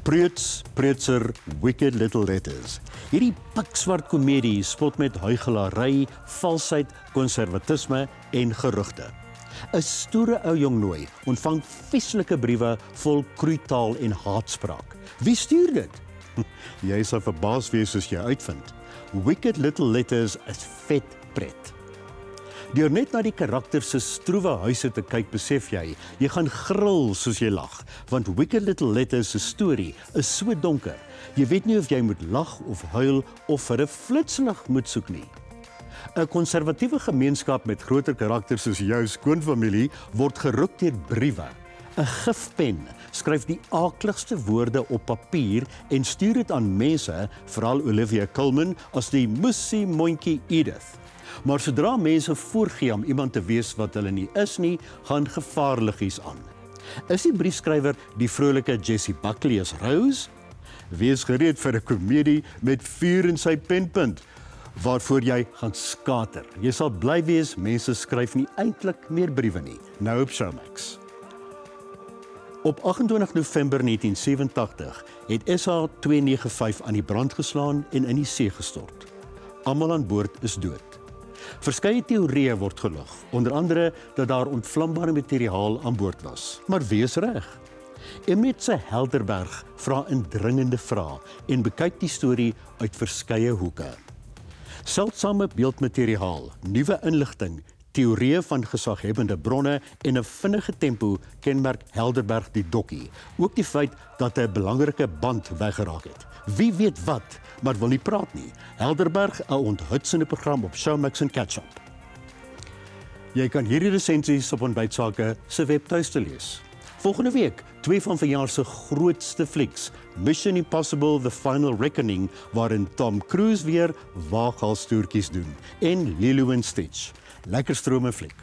Preutser, Wicked Little Letters. Hierdie pikswart komedie spot met huigelary, valsheid, konservatisme en gerugte. 'n Stoere ou jongnooi ontvang vieslike briewe vol kruitaal en haatspraak. Wie stuur dit? Jy sal verbaas wees as jy uitvind. Wicked Little Letters is vet pret. Deur net na die karakter se stroewe huise te kyk, besef jy gaan gril soos jy lag, want Wicked Little Letters se storie is so donker. Jy weet nie of jy moet lag of huil of vir 'n flitslig moet soek nie. 'n Konservatiewe gemeenskap met groter karakters soos jou skoonfamilie word geruk deur briewe. 'n Gifpen skryf die aakligste woorde op papier en stuur dit aan mense, veral Olivia Colman as die mussie mondjie Edith. Maar sodra mense voorgee om iemand te wees wat hulle nie is nie, gaan gevaarliggies aan. Is die briefskrywer die vrolike Jessie Buckley as Rose? Wees gereed vir 'n komedie met vuur in sy penpunt, waarvoor jy gaan skater. Jy sal bly wees, mense skryf nie eintlik meer briewe nie. Nou op Showmax. Op 28 November 1987 het SA-295 aan die brand geslaan en in die see gestort. Almal aan boord is dood. Verskeie teorieë word gelug, onder andere dat daar ontvlambare materiaal aan boord was. Maar wees reg. Emetse Helderberg vra indringende vrae en bekyk die storie uit verskeie hoeke. Seldsame beeldmateriaal, nuwe inligting, teorieë van gesaghebbende bronne en 'n vinnige tempo kenmerk Helderberg die dokkie. Ook die feit dat 'n belangrike band weggeraak het. Wie weet wat, maar wil nie praat nie. Helderberg, 'n onthutsende program op Showmax en Catch-up. Jy kan hierdie resensies op Ontbytsake se webtuiste lees. Volgende week, 2 van verjaar se grootste flieks, Mission Impossible The Final Reckoning, waarin Tom Cruise weer waaghalstoertjies doen, en Lilo & Stitch. Lekker strome fliek.